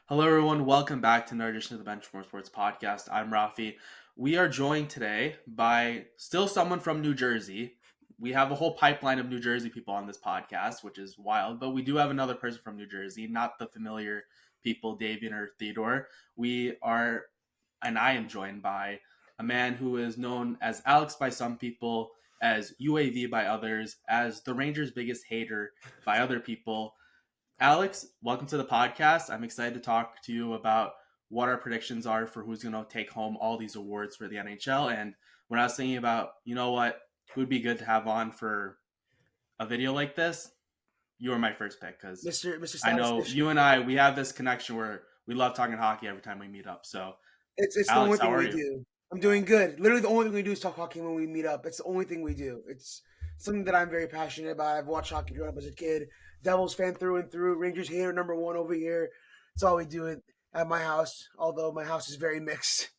Hello, everyone. Welcome back to another edition of the Benchmark Sports Podcast. I'm Raffi. We are joined today by still someone from New Jersey. We have a whole pipeline of New Jersey people on this podcast, which is wild, but we do have another person from New Jersey, not the familiar people, Davian or Theodore. I am joined by a man who is known as Alex by some people, as UAV by others, as the Rangers' biggest hater by other people. Alex, welcome to the podcast. I'm excited to talk to you about what our predictions are for who's going to take home all these awards for the NHL. And when I was thinking about, who would be good to have on for a video like this, you were my first pick because Mr. I know Statistician. you and I, we have this connection where we love talking hockey every time we meet up. So, It's the only Alex, how thing are we you? do. I'm doing good. Literally, the only thing we do is talk hockey when we meet up. It's the only thing we do. It's something that I'm very passionate about. I've watched hockey growing up as a kid. Devils fan through and through. Rangers hater number one over here. It's all we do at my house. Although my house is very mixed.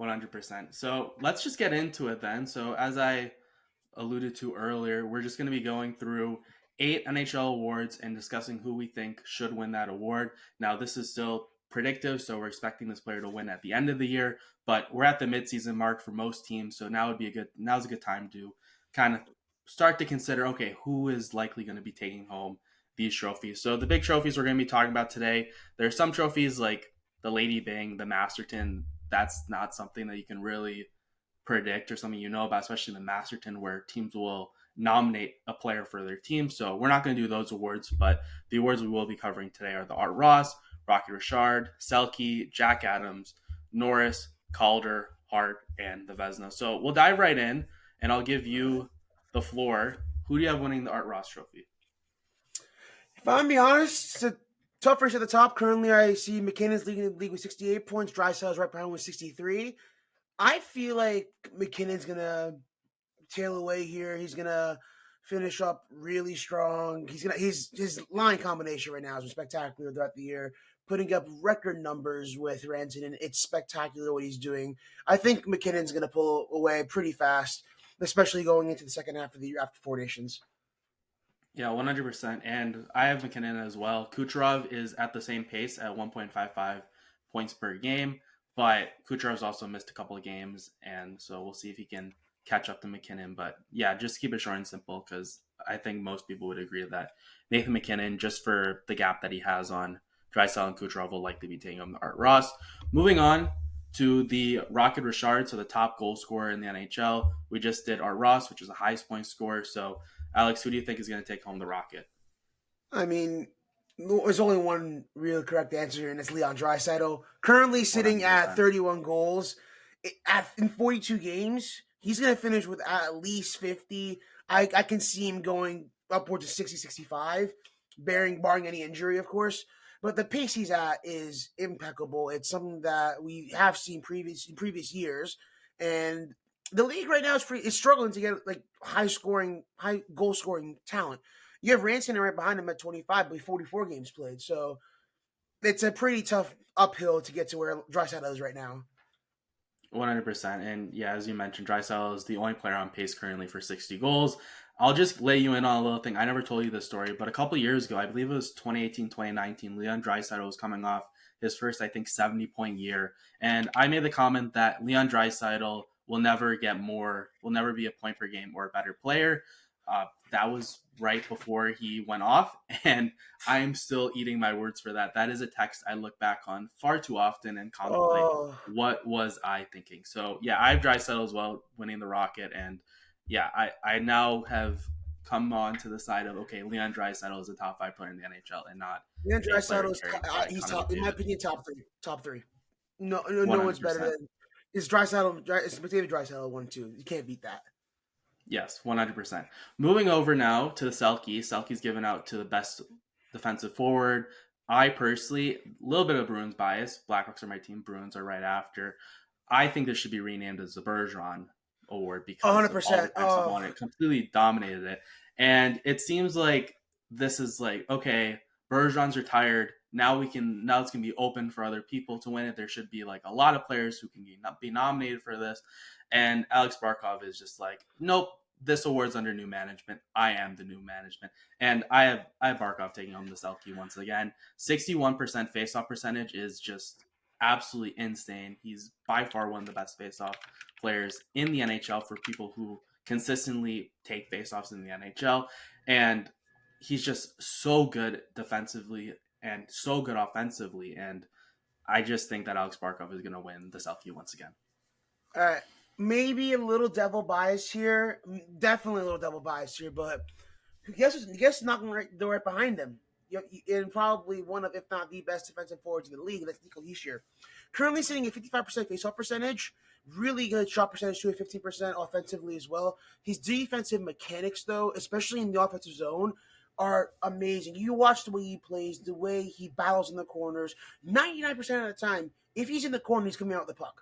100%. So let's just get into it then. So, as I alluded to earlier, we're just going to be going through 8 NHL awards and discussing who we think should win that award. Now, this is still predictive, so we're expecting this player to win at the end of the year, but we're at the midseason mark for most teams, so now's a good time to kind of start to consider, okay, who is likely going to be taking home these trophies. So the big trophies we're going to be talking about today, there are some trophies like the Lady Byng, the Masterton. That's not something that you can really predict or something about, especially in the Masterton, where teams will nominate a player for their team. So we're not going to do those awards, but the awards we will be covering today are the Art Ross, Rocky Richard, Selke, Jack Adams, Norris, Calder, Hart, and the Vesna. So we'll dive right in, and I'll give you the floor. Who do you have winning the Art Ross Trophy? If I'm being honest, it's a tough race at the top. Currently, I see McKinnon's leading the league with 68 points. Drysdale's right behind with 63. I feel like McKinnon's gonna tail away here. He's gonna finish up really strong. His line combination right now has been spectacular throughout the year, putting up record numbers with Ranson, and it's spectacular what he's doing. I think McKinnon's gonna pull away pretty fast, especially going into the second half of the year after Four Nations. Yeah, 100%. And I have McKinnon as well. Kucherov is at the same pace at 1.55 points per game, but Kucherov's also missed a couple of games, and so we'll see if he can catch up to McKinnon. But yeah, just keep it short and simple because I think most people would agree that Nathan McKinnon, just for the gap that he has on Draisaitl and Kucherov, will likely be taking on the Art Ross. Moving on to the Rocket Richard, so the top goal scorer in the NHL. We just did Art Ross, which is the highest point scorer. So Alex, who do you think is going to take home the Rocket? I mean, there's only one real correct answer here, and it's Leon Draisaitl. Currently sitting at 100%. 31 goals in 42 games. He's going to finish with at least 50. I can see him going upwards of 60, 65, barring any injury, of course. But the pace he's at is impeccable. It's something that we have seen in previous years, and the league right now is struggling to get like high goal scoring talent. You have Ranson right behind him at 25, but 44 games played. So it's a pretty tough uphill to get to where Draisaitl is right now. 100%. And yeah, as you mentioned, Draisaitl is the only player on pace currently for 60 goals. I'll just lay you in on a little thing. I never told you this story, but a couple years ago, I believe it was 2018, 2019, Leon Draisaitl was coming off his first, I think, 70-point year. And I made the comment that Leon Draisaitl will never be a point per game or a better player. That was right before he went off, and I'm still eating my words for that. That is a text I look back on far too often and contemplate Oh, what was I thinking. So yeah, I have Draisaitl as well, winning the Rocket, and yeah, I now have come on to the side of okay, Leon Draisaitl is a top 5 player in the NHL and not Leon a player Draisaitl is carried by he's Connor top in my McDavid. opinion top three. Top three. No one's better 100%. than is Draisaitl. It's McDavid Draisaitl 1-2. You can't beat that. Yes, 100%. Moving over now to the Selke. Selke's given out to the best defensive forward. I personally, a little bit of Bruins bias. Blackhawks are my team. Bruins are right after. I think this should be renamed as the Bergeron Award because of all the 100%. times he won it, completely dominated it. And it seems like this is like, okay, Bergeron's retired. Now it's gonna be open for other people to win it. There should be like a lot of players who can be nominated for this. And Alex Barkov is just like, nope, this award's under new management. I am the new management, and I have Barkov taking home the Selke once again. 61% faceoff percentage is just absolutely insane. He's by far one of the best faceoff players in the NHL for people who consistently take faceoffs in the NHL, and he's just so good defensively and so good offensively. And I just think that Alex Barkov is going to win the Selke once again. All right. Maybe a little devil bias here. Definitely a little devil bias here, but guess knocking right behind them. And probably one of, if not the best defensive forwards in the league. That's Nico Hischier. Currently sitting at 55% faceoff percentage. Really good shot percentage to 15% offensively as well. His defensive mechanics, though, especially in the offensive zone, are amazing. You watch the way he plays, the way he battles in the corners. 99% of the time, if he's in the corner, he's coming out with the puck.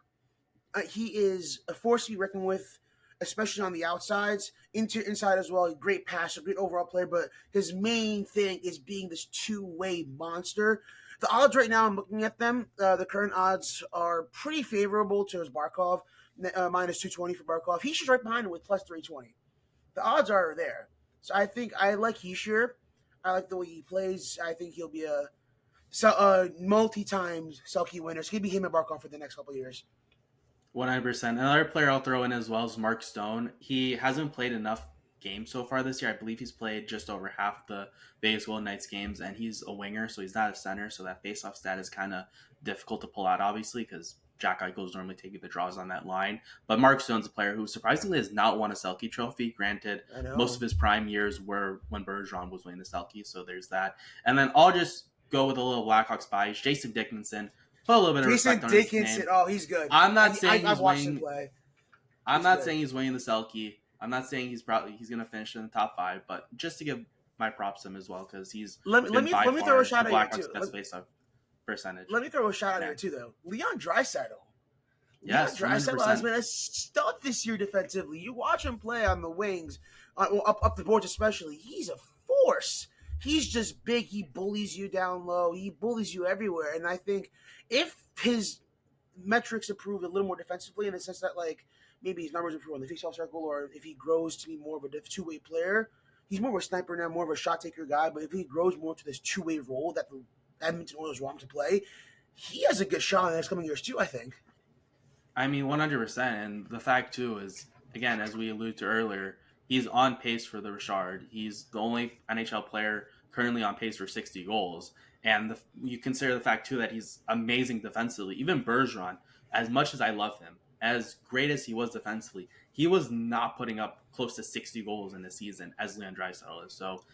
He is a force to be reckoned with, especially on the outsides, inside as well. A great passer, great overall player, but his main thing is being this two-way monster. The odds right now, I'm looking at them. The current odds are pretty favorable to Barkov, minus 220 for Barkov. He's right behind him with plus 320. The odds are there. So I think I like Hischier. I like the way he plays. I think he'll be a multi-time Selke winner. It's going to be him and Barkov for the next couple of years. 100%. Another player I'll throw in as well is Mark Stone. He hasn't played enough games so far this year. I believe he's played just over half the Vegas Golden Knights games, and he's a winger, so he's not a center, so that faceoff stat is kind of difficult to pull out, obviously, because Jack Eichel's normally taking the draws on that line. But Mark Stone's a player who surprisingly has not won a Selke trophy. Granted, most of his prime years were when Bergeron was winning the Selke, so there's that. And then I'll just go with a little Blackhawks bias. Jason Dickinson. Put a little bit of respect on his name. Oh, he's good. I'm not saying I've watched him play. I'm not saying he's winning the Selke. I'm not saying he's going to finish in the top 5, but just to give my props to him as well, because he's let me throw a shot at you too. Best faceoff percentage. Let me throw a shot at you too, though. Leon Draisaitl. Yes, Leon Draisaitl has been a stud this year defensively. You watch him play on the wings, up the boards especially. He's a force. He's just big. He bullies you down low. He bullies you everywhere. And I think if his metrics improve a little more defensively, in the sense that, like, maybe his numbers improve on the faceoff circle, or if he grows to be more of a two-way player, he's more of a sniper now, more of a shot-taker guy. But if he grows more to this two-way role that the Edmonton Oilers want him to play, he has a good shot in the next coming years too, I think. I mean, 100%. And the fact, too, is, again, as we alluded to earlier, he's on pace for the Richard. He's the only NHL player currently on pace for 60 goals. And you consider the fact, too, that he's amazing defensively. Even Bergeron, as much as I love him, as great as he was defensively, he was not putting up close to 60 goals in the season as Leon Draisaitl is. So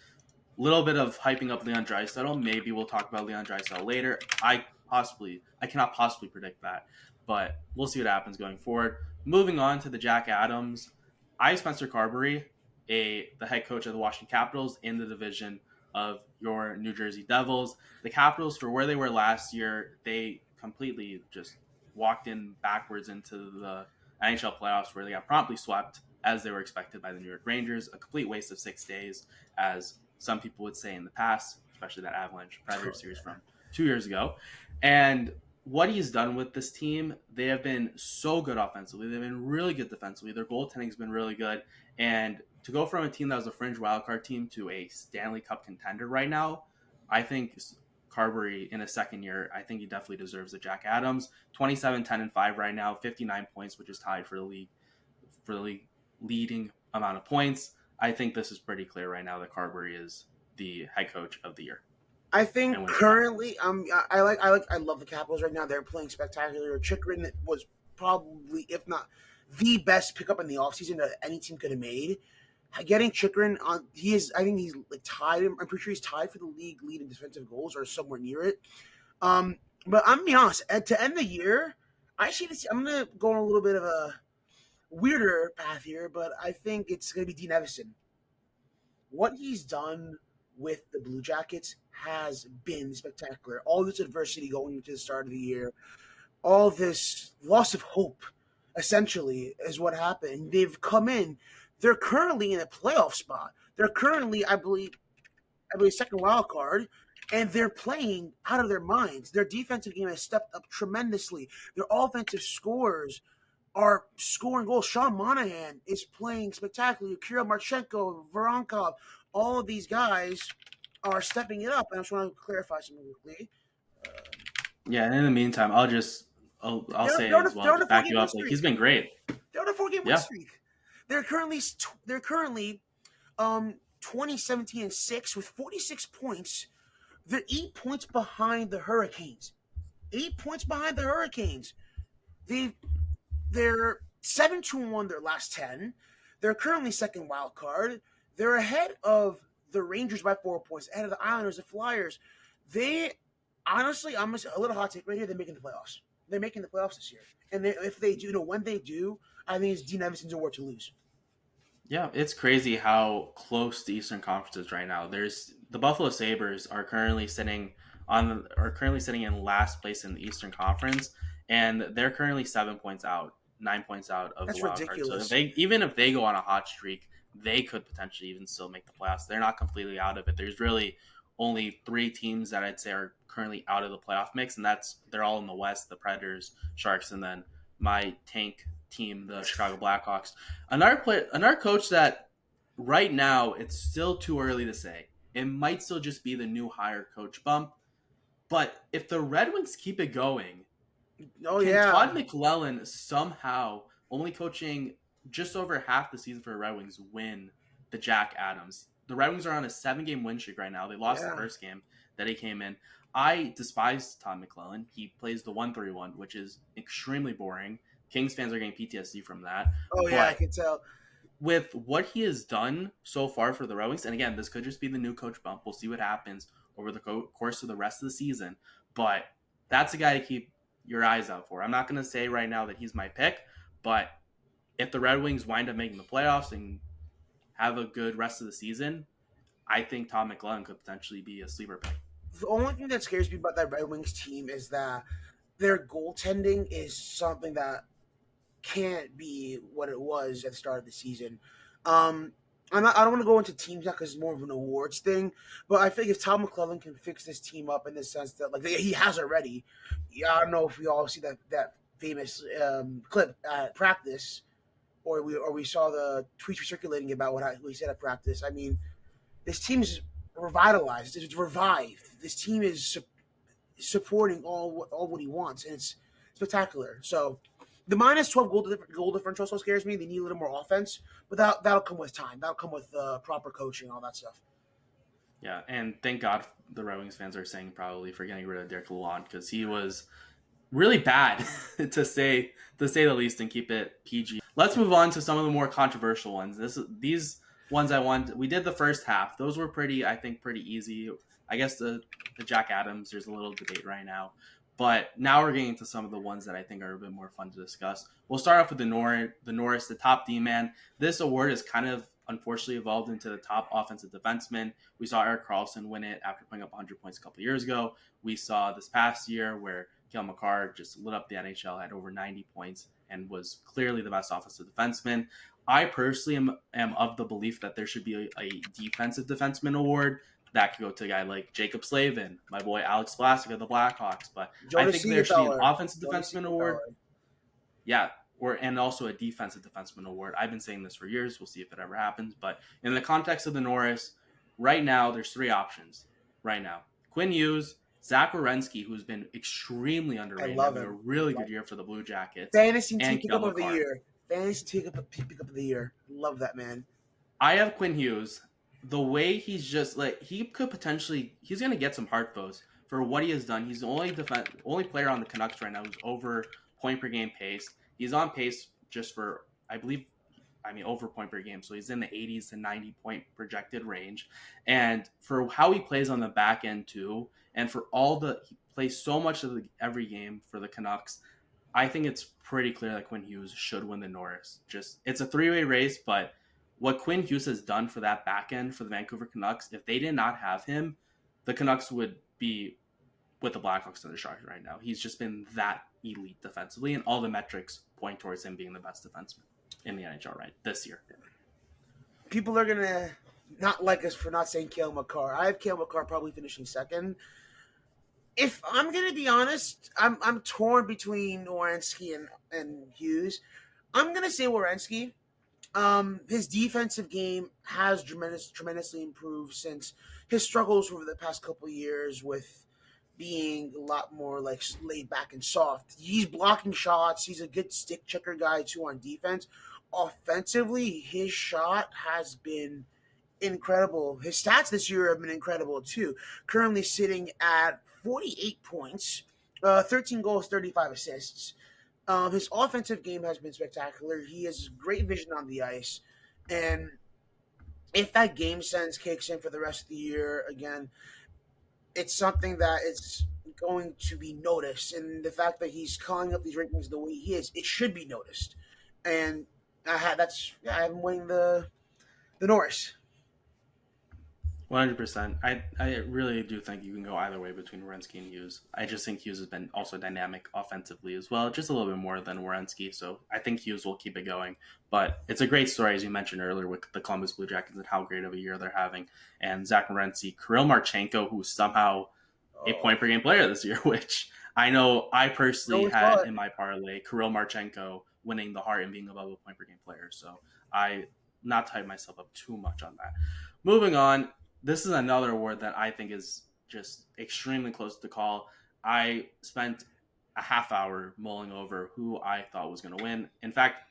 a little bit of hyping up Leon Draisaitl. Maybe we'll talk about Leon Draisaitl later. I cannot possibly predict that. But we'll see what happens going forward. Moving on to the Jack Adams. I have Spencer Carberry, the head coach of the Washington Capitals, in the division of your New Jersey Devils. The Capitals, for where they were last year, they completely just walked in backwards into the NHL playoffs, where they got promptly swept, as they were expected by the New York Rangers. A complete waste of 6 days, as some people would say in the past, especially that Avalanche Predator series from 2 years ago. And what he's done with this team, they have been so good offensively. They've been really good defensively. Their goaltending's been really good. And to go from a team that was a fringe wildcard team to a Stanley Cup contender right now, I think Carberry, in his second year, I think he definitely deserves a Jack Adams. 27, 10, and 5 right now, 59 points, which is tied for the league leading amount of points. I think this is pretty clear right now that Carberry is the head coach of the year. I think currently, I love the Capitals right now. They're playing spectacular. Chychrun was probably, if not the best pickup in the offseason that any team could have made. Getting Chychrun on, I think he's like tied. I'm pretty sure he's tied for the league lead in defensive goals or somewhere near it. But I'm gonna be honest. To end the year, I see this. I'm gonna go on a little bit of a weirder path here, but I think it's gonna be Dean Evison. What he's done with the Blue Jackets has been spectacular. All this adversity going into the start of the year, all this loss of hope, essentially, is what happened. They've come in. They're currently in a playoff spot. They're currently, I believe, second wild card, and they're playing out of their minds. Their defensive game has stepped up tremendously. Their offensive scores are scoring goals. Sean Monahan is playing spectacularly. Kirill Marchenko, Voronkov, all of these guys are stepping it up. And I just want to clarify something quickly. Yeah, and in the meantime, I'll say They're as they're well on to a four back game you win up. Like streak. he's been great. They're on a 4 game win Yeah, streak. They're currently 2017 and 6 with 46 points. They're 8 points behind the Hurricanes. 8 points behind the Hurricanes. They they're 7-2-1 their last 10. They're currently second wild card. They're ahead of the Rangers by 4 points, ahead of the Islanders, the Flyers. They honestly, I'm a little hot take right here. They're making the playoffs. They're making the playoffs this year, and if they do, when they do, I think it's Dean Evanson's award to lose. yeah. It's crazy how close the Eastern Conference is right now. There's the Buffalo Sabres are currently sitting in last place in the Eastern Conference, and they're currently 7 points out, 9 points out of the That's wild card. So ridiculous. if they go on a hot streak, they could potentially even still make the playoffs. They're not completely out of it. There's really only three teams that I'd say are currently out of the playoff mix, and they're all in the West: the Predators, Sharks, and then my tank team, the Chicago Blackhawks. Another coach that right now it's still too early to say. It might still just be the new hire coach bump, but if the Red Wings keep it going, Oh can Todd yeah, McClellan somehow, only coaching just over half the season for the Red Wings, win the Jack Adams? The Red Wings are on a 7 game win streak right now. They lost the yeah. first game that he came in. I despise Todd McClellan. He plays the 1-3-1, which is extremely boring. Kings fans are getting PTSD from that. Oh yeah, I But can tell. with what he has done so far for the Red Wings, and again, this could just be the new coach bump. We'll see what happens over the course of the rest of the season. But that's a guy to keep your eyes out for. I'm not going to say right now that he's my pick, but if the Red Wings wind up making the playoffs and have a good rest of the season, I think Tom McClellan could potentially be a sleeper pick. The only thing that scares me about that Red Wings team is that their goaltending is something that can't be what it was at the start of the season. Um, I don't want to go into teams now because it's more of an awards thing, but I think if Tom McClellan can fix this team up in the sense that like he has already, yeah, I don't know if we all see that famous clip at practice, or we saw the tweets circulating about what he said at practice. I mean, this team is revitalized, it's revived. This team is supporting all what he wants, and it's spectacular. So the minus 12 goal differential also scares me. They need a little more offense, but that'll come with time. That'll come with proper coaching, all that stuff. Yeah, and thank God the Red Wings fans are saying probably for getting rid of Derek Lalonde because he was really bad to say the least and keep it PG. Let's move on to some of the more controversial ones. These ones I want. We did the first half; those were pretty easy. I guess the Jack Adams. There's a little debate right now, but now we're getting to some of the ones that I think are a bit more fun to discuss. We'll start off with the Norris, the top D man. This award has kind of unfortunately evolved into the top offensive defenseman. We saw Eric Carlson win it after putting up 100 points a couple years ago. We saw this past year where Cale Makar just lit up the NHL, had over 90 points, and was clearly the best offensive defenseman. I personally am of the belief that there should be a defensive defenseman award that could go to a guy like Jacob Slavin, my boy Alex Vlasic of the Blackhawks. But I Jonas think there should be an Siegenthaler. offensive Jonas defenseman award. Siegenthaler. Yeah, and also a defensive defenseman award. I've been saying this for years. We'll see if it ever happens. But in the context of the Norris, right now there's three options. Right now, Quinn Hughes, Zach Werenski, who's been extremely I underrated, love having a him. really good year for the Blue Jackets, Fantasy team and Cale pickup of the Makar. year. Fantasy team pickup of the year. Love that man. I have Quinn Hughes. The way he's just like he's going to get some heart votes for what he has done. He's the only player on the Canucks right now who's over point per game pace. He's on pace just for over point per game. So he's in the 80s to 90 point projected range. And for how he plays on the back end too, and for he plays so much of every game for the Canucks, I think it's pretty clear that Quinn Hughes should win the Norris. It's a three-way race, but what Quinn Hughes has done for that back end for the Vancouver Canucks, if they did not have him, the Canucks would be with the Blackhawks and the Sharks right now. He's just been that elite defensively, and all the metrics point towards him being the best defenseman in the NHL right this year. People are gonna not like us for not saying Cale Makar. I have Cale Makar probably finishing second. If I'm gonna be honest, I'm torn between Werenski and and Hughes. I'm gonna say Werenski. His defensive game has tremendously improved since his struggles over the past couple of years with being a lot more like laid back and soft. He's blocking shots. He's a good stick checker guy too on defense. Offensively, his shot has been incredible. His stats this year have been incredible too. Currently sitting at 48 points, 13 goals, 35 assists. His offensive game has been spectacular. He has great vision on the ice, and if that game sense kicks in for the rest of the year, again, it's something that is going to be noticed. And the fact that he's calling up these rankings the way he is, it should be noticed. And I have him winning the Norris. 100%. I really do think you can go either way between Werenski and Hughes. I just think Hughes has been also dynamic offensively as well, just a little bit more than Werenski. So I think Hughes will keep it going. But it's a great story, as you mentioned earlier, with the Columbus Blue Jackets and how great of a year they're having. And Zach Werenski, Kirill Marchenko, who's somehow a Oh, point per game player this year, which I know I no, personally we had thought. in my parlay Kirill Marchenko winning the Hart and being above a point per game player. So I not tied myself up too much on that. Moving on, this is another award that I think is just extremely close to call. I spent a half hour mulling over who I thought was going to win. In fact,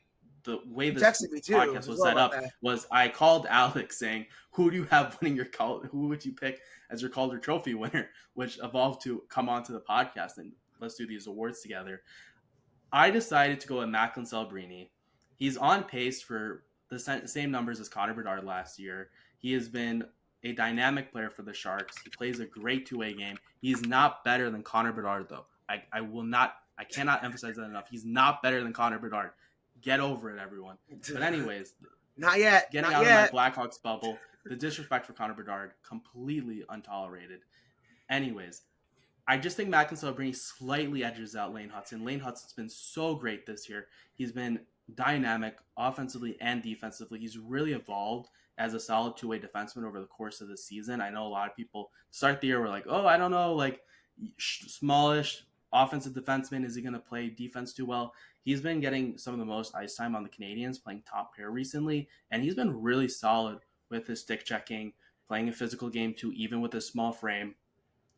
the way You this texted me too podcast as was well set about up that. was I called Alex saying, "Who do you have winning your Who would you pick as your Calder Trophy winner?" Which evolved to come onto the podcast and let's do these awards together. I decided to go with Macklin Celebrini. He's on pace for the same numbers as Connor Bedard last year. He has been a dynamic player for the Sharks. He plays a great two-way game. He's not better than Connor Bedard, though. I cannot emphasize that enough. He's not better than Connor Bedard. Get over it, everyone. But anyways, Not yet. getting Not out of my yet. Blackhawks bubble, the disrespect for Connor Bedard, completely untolerated. Anyways, I just think Macklin Celebrini slightly edges out Lane Hudson. Lane Hudson's been so great this year. He's been dynamic offensively and defensively. He's really evolved as a solid two-way defenseman over the course of the season. I know a lot of people start the year were like, oh, I don't know, like smallish offensive defenseman. Is he going to play defense too well? He's been getting some of the most ice time on the Canadians, playing top pair recently, and he's been really solid with his stick checking, playing a physical game too, even with his small frame.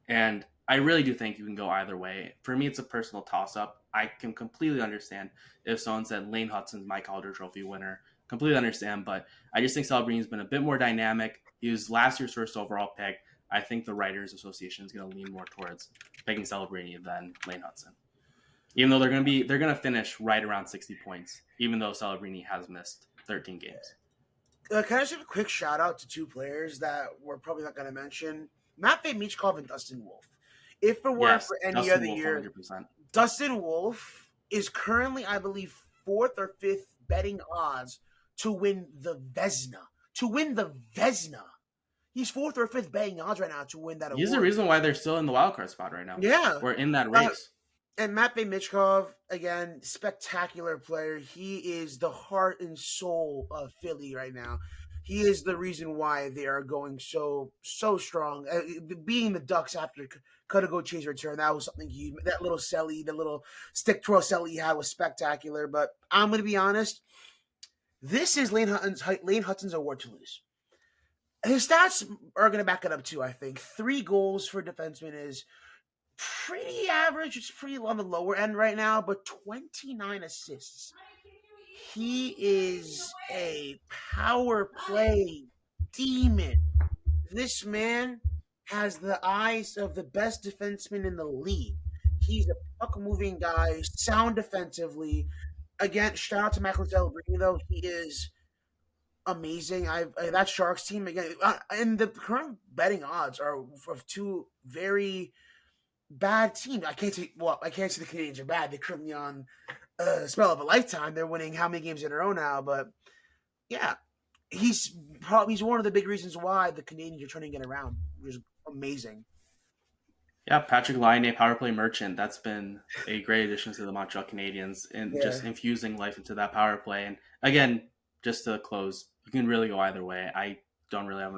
And I really do think you can go either way. For me, it's a personal toss up. I can completely understand if someone said Lane Hudson's my Calder Trophy winner. Completely understand, but I just think Celebrini has been a bit more dynamic. He was last year's first overall pick. I think the Writers Association is going to lean more towards picking Celebrini than Lane Hudson. Even though they're going to finish right around 60 points, even though Celebrini has missed 13 games. Can I just give a quick shout out to two players that we're probably not going to mention? Matvey Michkov and Dustin Wolf. If it weren't Yes, for any Dustin other Wolf year, 100%. Dustin Wolf is currently, I believe, fourth or fifth betting odds to win the Vesna. To win the Vesna. He's fourth or fifth betting odds right now to win that He's the award. reason why they're still in the wild card spot right now. Yeah. Or in that Uh, race. and Matvey Michkov, again, spectacular player. He is the heart and soul of Philly right now. He is the reason why they are going so strong. Being the Ducks after Kudagoche's return, that was something that little celly, the little stick twirl celly he had was spectacular. But I'm going to be honest, this is Lane Hudson's award to lose. His stats are going to back it up too. I think 3 goals for defenseman is pretty average. It's pretty on the lower end right now, but 29 assists. He is a power play demon. This man has the eyes of the best defenseman in the league. He's a puck moving guy, sound defensively. Again, shout out to Michael Celebrini, though. He is amazing. That Sharks team again, and the current betting odds are of two very bad team. I can't say the Canadians are bad. They're currently on a spell of a lifetime. They're winning how many games in a row now? But yeah, he's one of the big reasons why the Canadians are turning it around, which is amazing. Yeah, Patrick Laine, power play merchant. That's been a great addition to the Montreal Canadiens and Yeah, just infusing life into that power play. And again, just to close, you can really go either way. I don't really have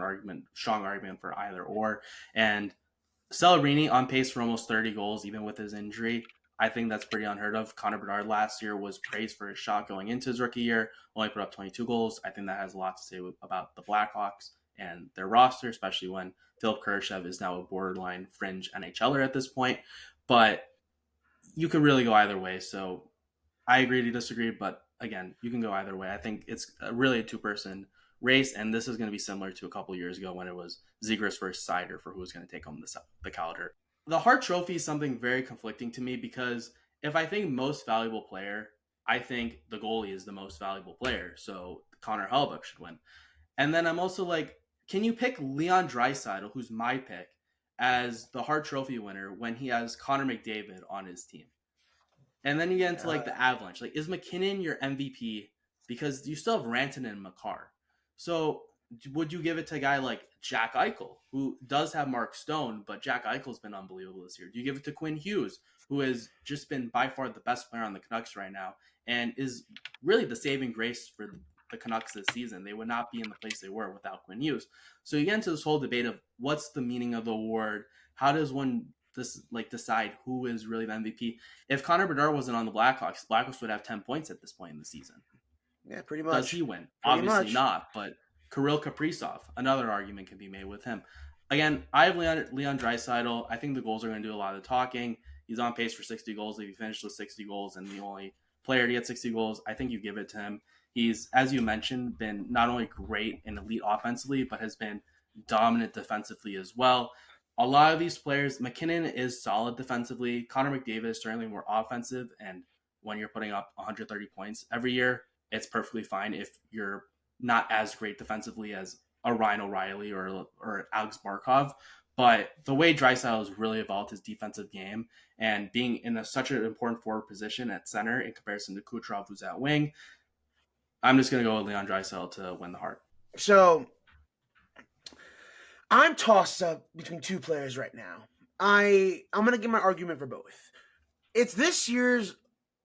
strong argument for either or. And Celebrini on pace for almost 30 goals, even with his injury. I think that's pretty unheard of. Connor Bedard last year was praised for his shot going into his rookie year, only put up 22 goals. I think that has a lot to say about the Blackhawks and their roster, especially when Philip Kurashev is now a borderline fringe NHLer at this point. But you could really go either way. So I agree to disagree, but again, you can go either way. I think it's really a two-person race, and this is going to be similar to a couple years ago when it was Zegras versus Sider for who was going to take home the Calder. The Hart Trophy is something very conflicting to me because if I think most valuable player, I think the goalie is the most valuable player. So Connor Hellebuyck should win. And then I'm also like, can you pick Leon Draisaitl, who's my pick, as the Hart Trophy winner when he has Connor McDavid on his team? And then you get into like the Avalanche. Like, is McKinnon your MVP? Because you still have Rantanen and Makar. So would you give it to a guy like Jack Eichel, who does have Mark Stone, but Jack Eichel's been unbelievable this year? Do you give it to Quinn Hughes, who has just been by far the best player on the Canucks right now and is really the saving grace for the Canucks this season? They would not be in the place they were without Quinn Hughes. So you get into this whole debate of what's the meaning of the award? How does one decide who is really the MVP? If Connor Bedard wasn't on the Blackhawks would have 10 points at this point in the season. Yeah, pretty much. Does he win? Pretty Obviously much. not, but Kirill Kaprizov, another argument can be made with him. Again, I have Leon Draisaitl. I think the goals are going to do a lot of the talking. He's on pace for 60 goals. If he finished with 60 goals and the only player to get 60 goals, I think you give it to him. He's, as you mentioned, been not only great and elite offensively, but has been dominant defensively as well. A lot of these players, McKinnon is solid defensively. Connor McDavid is certainly more offensive, and when you're putting up 130 points every year, it's perfectly fine if you're not as great defensively as a Ryan O'Reilly or Alex Barkov. But the way Draisaitl has really evolved his defensive game and being in such an important forward position at center in comparison to Kucherov, who's at wing, I'm just going to go with Leon Draisaitl to win the Hart. So I'm tossed up between two players right now. I'm gonna give my argument for both. It's this year's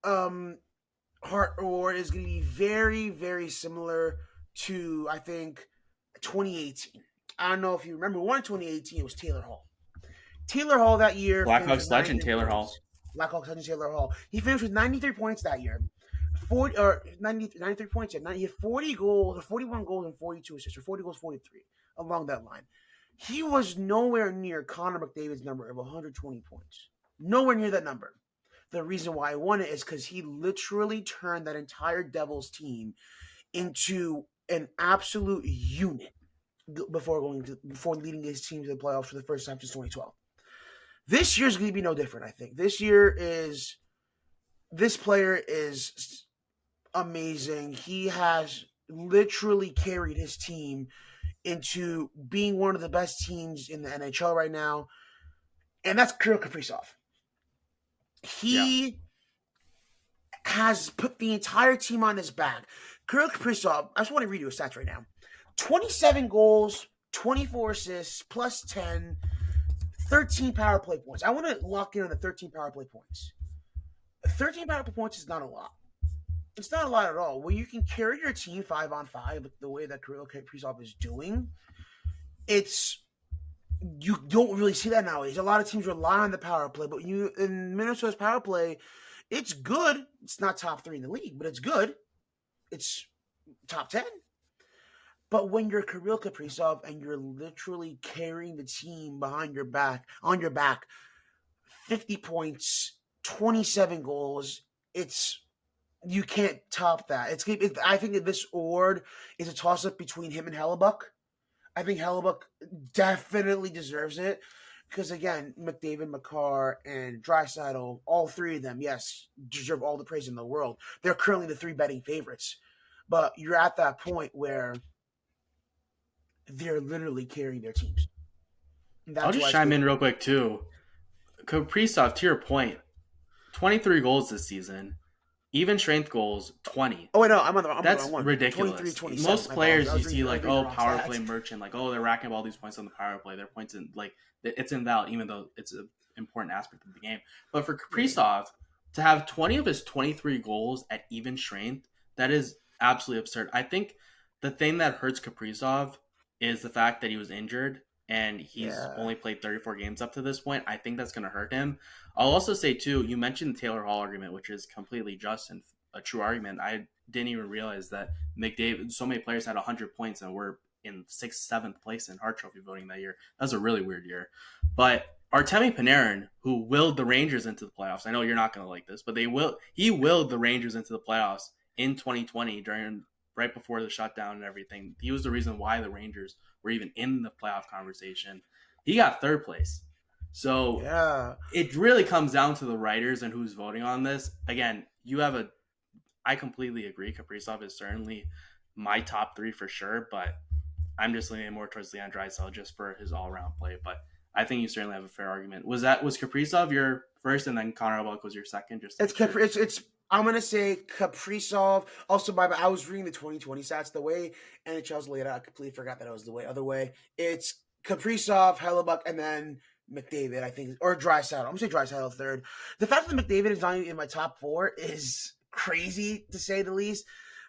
Hart Award is gonna be very, very similar to I think 2018. I don't know if you remember one in 2018, it was Taylor Hall. Taylor Hall that year Blackhawks legend Taylor Hall. Blackhawks legend Taylor Hall. He finished with 93 points that year. 40 or 93 points. Yeah, he had 40 goals, or 41 goals and 42 assists, or 40 goals, 43 along that line. He was nowhere near Connor McDavid's number of 120 points. Nowhere near that number. The reason why I won it is because he literally turned that entire Devils team into an absolute unit before leading his team to the playoffs for the first time since 2012. This year's going to be no different, I think. This player is amazing. He has literally carried his team into being one of the best teams in the NHL right now, and that's Kirill Kaprizov. He has put the entire team on his back. Kirill Kaprizov, I just want to read you his stats right now. 27 goals, 24 assists, plus 10, 13 power play points. I want to lock in on the 13 power play points. 13 power play points is not a lot. It's not a lot at all. When you can carry your team 5-on-5 the way that Kirill Kaprizov is doing, you don't really see that nowadays. A lot of teams rely on the power play, but in Minnesota's power play, it's good. It's not top 3 in the league, but it's good. It's top 10. But when you're Kirill Kaprizov and you're literally carrying the team on your back, 50 points, 27 goals, you can't top that. I think that this award is a toss-up between him and Hellebuyck. I think Hellebuyck definitely deserves it because, again, McDavid, Makar, and Draisaitl, all three of them, yes, deserve all the praise in the world. They're currently the 3 betting favorites. But you're at that point where they're literally carrying their teams. I'll just chime in real quick, too. Kaprizov, to your point, 23 goals this season. Even strength goals, 20. Oh, wait, no, I'm on the wrong one. That's ridiculous. Most players you see, like, power play merchant, like, they're racking up all these points on the power play. Their points in, like, it's invalid, even though it's an important aspect of the game. But for Kaprizov, to have 20 of his 23 goals at even strength, that is absolutely absurd. I think the thing that hurts Kaprizov is the fact that he was injured. and he's Yeah. only played 34 games up to this point. I think that's going to hurt him. I'll also say, too, you mentioned the Taylor Hall argument, which is completely just and a true argument. I didn't even realize that McDavid, so many players had 100 points and were in 6th, 7th place in Hart Trophy voting that year. That was a really weird year. But Artemi Panarin, who willed the Rangers into the playoffs, I know you're not going to like this, but he willed the Rangers into the playoffs in 2020 right before the shutdown and everything. He was the reason why the Rangers were even in the playoff conversation. He got 3rd place. So Yeah. it really comes down to the writers and who's voting on this. Again, I completely agree. Kaprizov is certainly my top 3 for sure, but I'm just leaning more towards Leon Draisaitl just for his all-around play. But I think you certainly have a fair argument. Was Kaprizov your first, and then Connor Hellebuyck was your second? Just It's I'm gonna say Kaprizov. Also, I was reading the 2020 stats. The way NHL's laid out, I completely forgot that it was the other way. It's Kaprizov, Hellebuck, and then McDavid. I think, or Draisaitl. I'm gonna say Draisaitl third. The fact that McDavid is not even in my top 4 is crazy to say the least.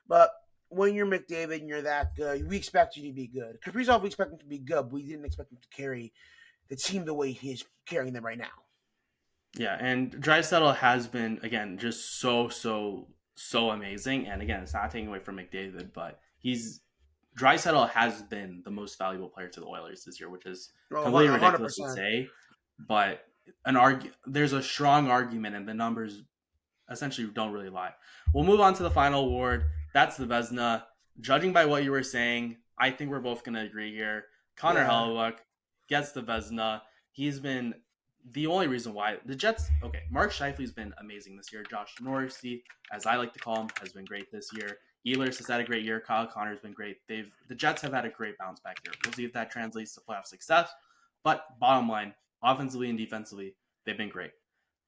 But when you're McDavid and you're that good, we expect you to be good. Kaprizov, we expect him to be good, but we didn't expect him to carry the team the way he's carrying them right now. Yeah, and Draisaitl has been, again, just so amazing. And again, it's not taking away from McDavid, but Draisaitl has been the most valuable player to the Oilers this year, which is completely ridiculous to 100%. say. But there's a strong argument, and the numbers essentially don't really lie. We'll move on to the final award. That's the Vezina. Judging by what you were saying, I think we're both going to agree here. Connor Hellebuyck gets the Vezina. He's been the only reason why the Jets. Okay, Mark Scheifele's been amazing this year. Josh Norrisy, as I like to call him, has been great this year. Ehlers has had a great year. Kyle Connor's been great. The Jets have had a great bounce back here. We'll see if that translates to playoff success. But bottom line, offensively and defensively, they've been great.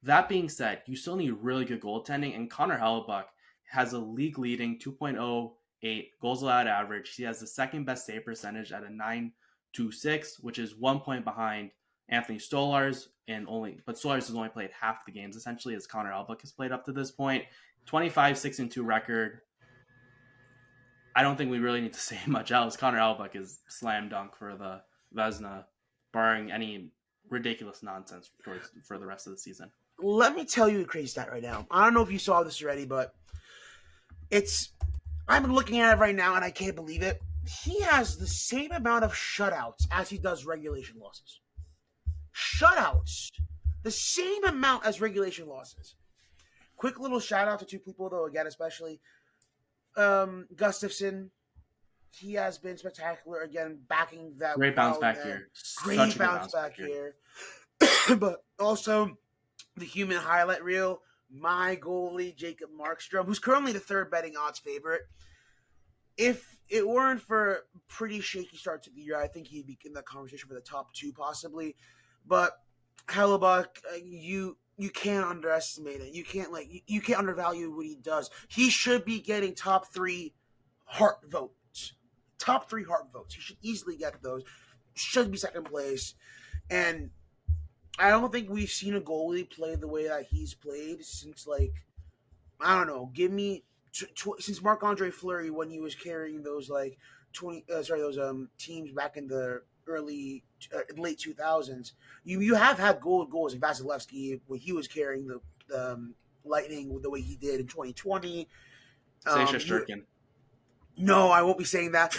That being said, you still need really good goaltending, and Connor Hellebuyck has a league-leading 2.08 goals allowed average. He has the second best save percentage at a 9.26, which is 1 point behind Anthony Stolarz, but Stolarz has only played half the games essentially as Connor Hellebuyck has played up to this point. 25-6-2 record. I don't think we really need to say much else. Connor Hellebuyck is slam dunk for the Vezina, barring any ridiculous nonsense for the rest of the season. Let me tell you a crazy stat right now. I don't know if you saw this already, but I'm looking at it right now and I can't believe it. He has the same amount of shutouts as he does regulation losses. Shutouts. The same amount as regulation losses. Quick little shout out to 2 people though, again, especially Gustafsson. He has been spectacular again, backing that. Great bounce back here. Great bounce back here. But also the human highlight reel, my goalie, Jacob Markstrom, who's currently the 3rd betting odds favorite. If it weren't for a pretty shaky start to the year, I think he'd be in that conversation for the top 2 possibly. But Hellebuyck, you can't underestimate it. You can't undervalue what he does. He should be getting top 3 Hart votes. Top 3 Hart votes. He should easily get those. Should be second place. And I don't think we've seen a goalie play the way that he's played since, I don't know, since Marc-Andre Fleury, when he was carrying those teams back in the late 2000s. You have had goals like Vasilevsky when he was carrying the Lightning the way he did in 2020. Say Shesterkin. No, I won't be saying that.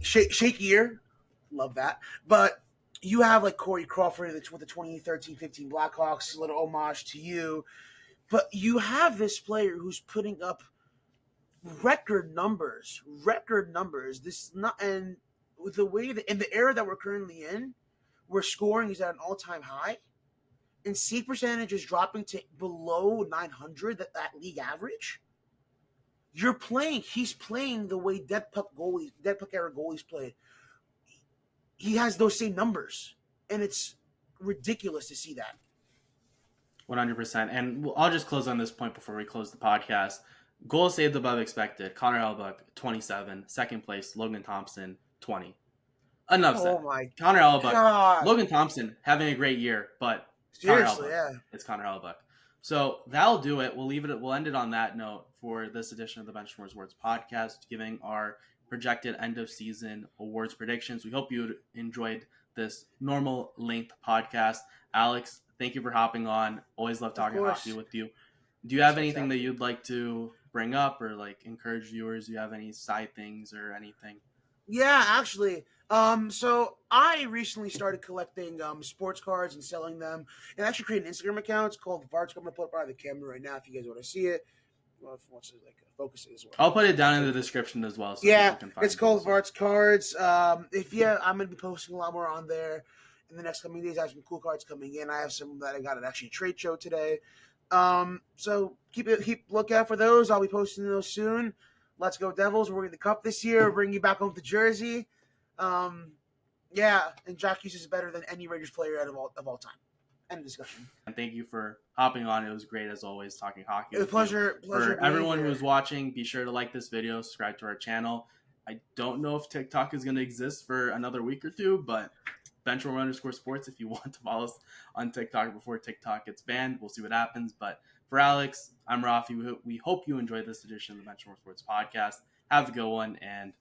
Shakier, love that. But you have Corey Crawford with the 2013-15 Blackhawks, a little homage to you. But you have this player who's putting up record numbers. And with the way that in the era that we're currently in, where scoring is at an all-time high, and save percentage is dropping to below 900, that league average. He's playing the way dead puck era goalies played. He has those same numbers, and it's ridiculous to see that. 100%. And I'll just close on this point before we close the podcast. Goals saved above expected. Connor Hellebuyck, 27. Second place, Logan Thompson, 20. Enough said. Oh my Connor Hellebuyck. God. Logan Thompson having a great year, but Seriously, Connor Hellebuyck. It's Connor Hellebuyck. So that'll do it. We'll end it on that note for this edition of the Benchwarmers Awards podcast, giving our projected end of season awards predictions. We hope you enjoyed this normal length podcast. Alex, thank you for hopping on. Always love Of talking hockey course. with you. Do you Yes, have let's anything have that to. you'd like to bring up or like encourage viewers? Do you have any side things or anything? Yeah, actually. So I recently started collecting sports cards and selling them, and actually created an Instagram account. It's called Varts. I'm gonna put it by the camera right now if you guys want to see it. Well, if it wants to like focus it as well. I'll put it I'll down tell in the you. description as well so Yeah, people can it's find you called as well. Varts Cards. If yeah, I'm gonna be posting a lot more on there in the next coming days. I have some cool cards coming in. I have some that I got at actually a trade show today. So keep lookout for those. I'll be posting those soon. Let's go Devils! We're winning the cup this year. We're bringing you back home to Jersey. Um, yeah, and Jack Hughes is better than any Rangers player out of all time. End of discussion. And thank you for hopping on. It was great as always talking hockey It was with you. pleasure For being everyone here. who's watching, be sure to like this video, subscribe to our channel. I don't know if TikTok is going to exist for another week or two, but benchwarmer_sports if you want to follow us on TikTok before TikTok gets banned. We'll see what happens. But for Alex, I'm Raffi. We hope you enjoyed this edition of the Benchwarmer Sports podcast. Have a good one, and